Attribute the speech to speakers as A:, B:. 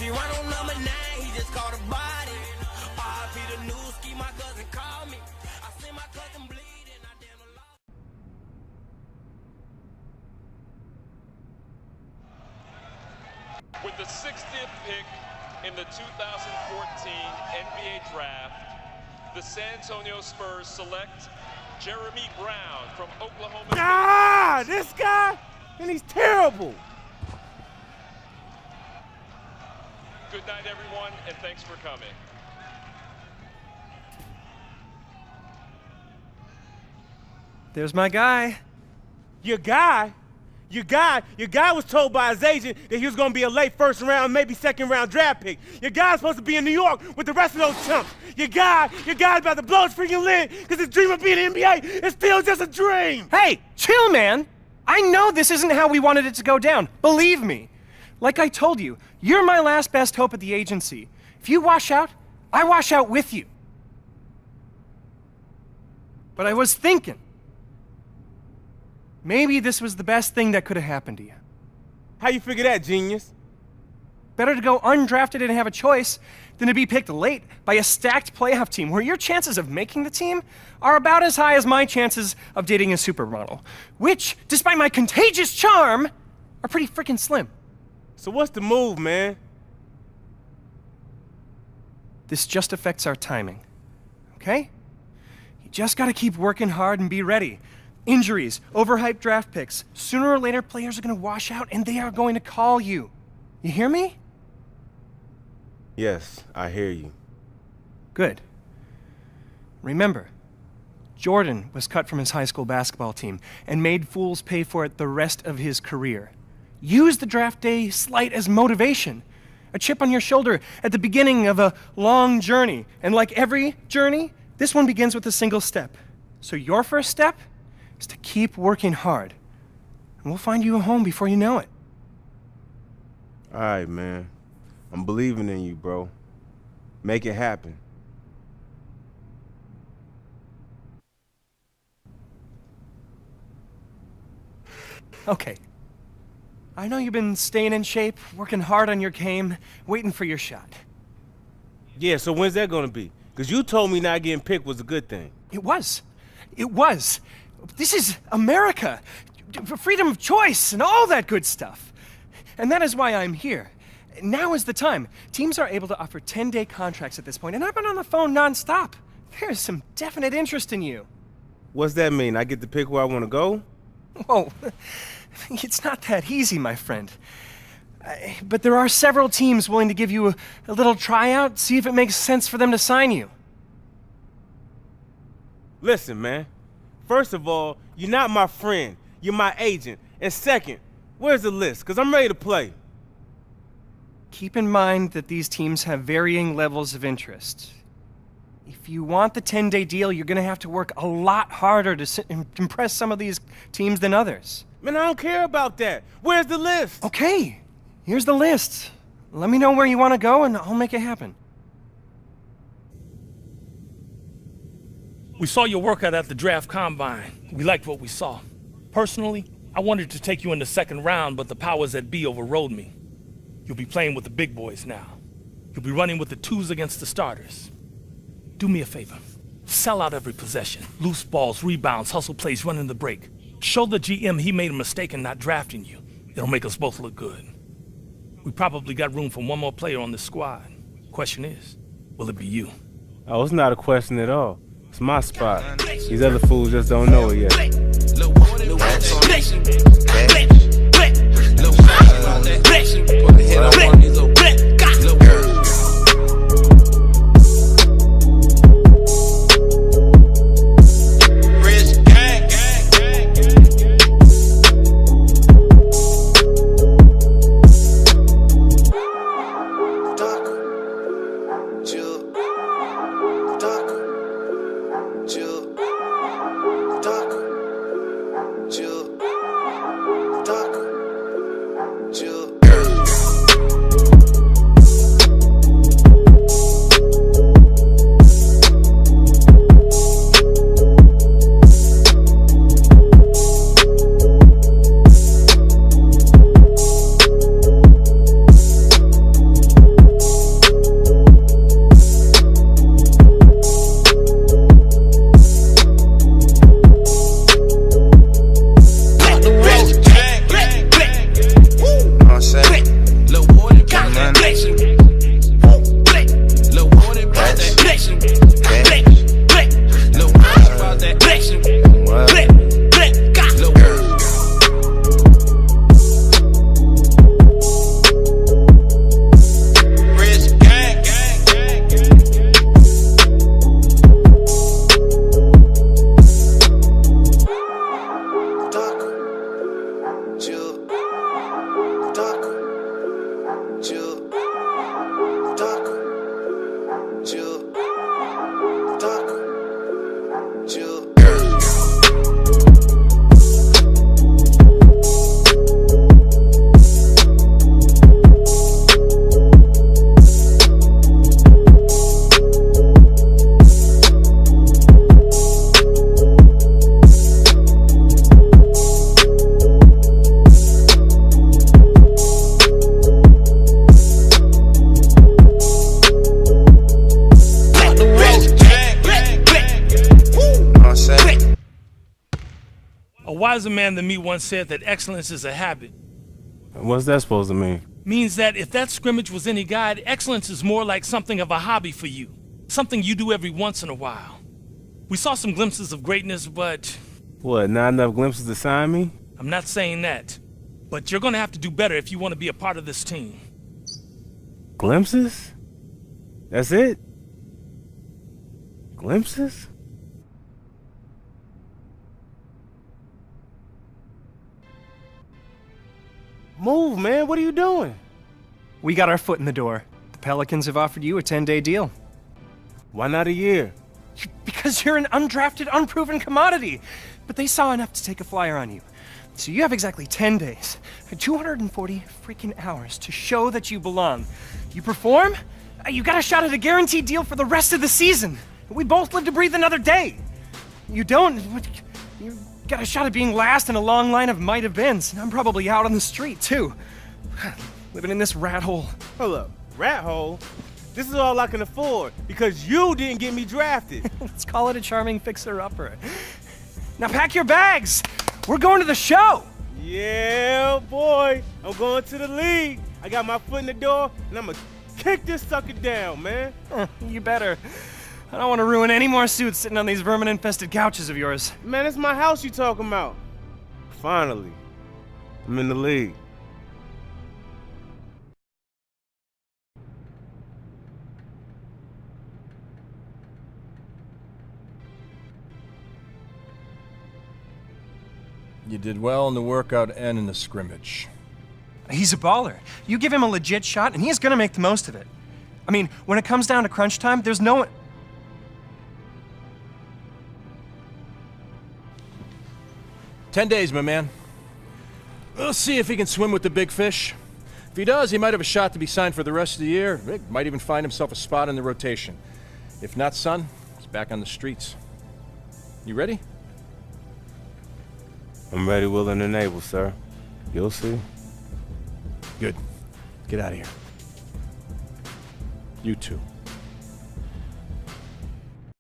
A: He run on number 9, he just caught a body. R.I.P. the new ski, my cousin called me. I seen my cousin bleed and I damn lost.
B: With the 60th pick in the 2014 NBA Draft, the San Antonio Spurs select Jeremy Brown from Oklahoma.
C: Ah, this guy? And he's terrible.
B: Good night, everyone, and thanks for coming.
D: There's my guy.
C: Your guy? Your guy was told by his agent that he was going to be a late first round, maybe second round draft pick. Your guy's supposed to be in New York with the rest of those chumps. Your guy's about to blow his freaking lid because his dream of being in the NBA is still just a dream.
D: Hey, chill, man. I know this isn't how we wanted it to go down. Believe me. Like I told you, you're my last best hope at the agency. If you wash out, I wash out with you. But I was thinking, maybe this was the best thing that could have happened to you.
C: How you figure that, genius?
D: Better to go undrafted and have a choice than to be picked late by a stacked playoff team where your chances of making the team are about as high as my chances of dating a supermodel, which, despite my contagious charm, are pretty freaking slim.
C: So what's the move, man?
D: This just affects our timing, okay? You just gotta keep working hard and be ready. Injuries, overhyped draft picks. Sooner or later, players are gonna wash out and they are going to call you. You hear me?
C: Yes, I hear you.
D: Good. Remember, Jordan was cut from his high school basketball team and made fools pay for it the rest of his career. Use the draft day slight as motivation, a chip on your shoulder at the beginning of a long journey. And like every journey, this one begins with a single step. So your first step is to keep working hard. And we'll find you a home before you know it.
C: All right, man. I'm believing in you, bro. Make it happen.
D: Okay. I know you've been staying in shape, working hard on your game, waiting for your shot.
C: Yeah, so when's that gonna be? Because you told me not getting picked was a good thing.
D: It was. It was. This is America. Freedom of choice and all that good stuff. And that is why I'm here. Now is the time. Teams are able to offer 10-day contracts at this point, and I've been on the phone nonstop. There's some definite interest in you.
C: What's that mean? I get to pick where I want to go?
D: Whoa. It's not that easy, my friend. But there are several teams willing to give you a little tryout, see if it makes sense for them to sign you.
C: Listen, man. First of all, you're not my friend. You're my agent. And second, where's the list? Because I'm ready to play.
D: Keep in mind that these teams have varying levels of interest. If you want the 10-day deal, you're going to have to work a lot harder to impress some of these teams than others.
C: Man, I don't care about that. Where's the list?
D: Okay, here's the list. Let me know where you want to go, and I'll make it happen.
E: We saw your workout at the draft combine. We liked what we saw. Personally, I wanted to take you in the second round, but the powers that be overrode me. You'll be playing with the big boys now. You'll be running with the twos against the starters. Do me a favor. Sell out every possession. Loose balls, rebounds, hustle plays, running the break. Show the GM he made a mistake in not drafting you. It'll make us both look good. We probably got room for one more player on this squad. Question is, will it be you?
C: Oh, it's not a question at all. It's my spot. These other fools just don't know it yet.
A: Chill.
E: wiser man than me once said that excellence is a habit.
C: What's that supposed to mean?
E: Means that if that scrimmage was any guide, excellence is more like something of a hobby for you. Something you do every once in a while. We saw some glimpses of greatness, but...
C: What, not enough glimpses to sign me?
E: I'm not saying that. But you're gonna have to do better if you want to be a part of this team.
C: Glimpses? That's it? Glimpses? Move, man. What are you doing?
D: We got our foot in the door. The Pelicans have offered you a 10-day deal.
C: Why not a year?
D: Because you're an undrafted, unproven commodity. But they saw enough to take a flyer on you. So you have exactly 10 days, 240 freaking hours to show that you belong. You perform, you got a shot at a guaranteed deal for the rest of the season. We both live to breathe another day. You don't, you got a shot at being last in a long line of might-have-beens, and I'm probably out on the street, too. Living in this rat hole.
C: Hold up. Rat hole? This is all I can afford because you didn't get me drafted.
D: Let's call it a charming fixer-upper. Now pack your bags. We're going to the show.
C: Yeah, boy. I'm going to the league. I got my foot in the door, and I'm going to kick this sucker down, man.
D: You better. I don't want to ruin any more suits sitting on these vermin-infested couches of yours.
C: Man, it's my house you talking about. Finally, I'm in the league.
F: You did well in the workout and in the scrimmage.
D: He's a baller. You give him a legit shot, and he's gonna make the most of it. I mean, when it comes down to crunch time, there's no one...
F: 10 days, my man. We'll see if he can swim with the big fish. If he does, he might have a shot to be signed for the rest of the year. He might even find himself a spot in the rotation. If not, son, he's back on the streets. You ready?
C: I'm ready, willing, and able, sir. You'll see.
F: Good. Get out of here. You too.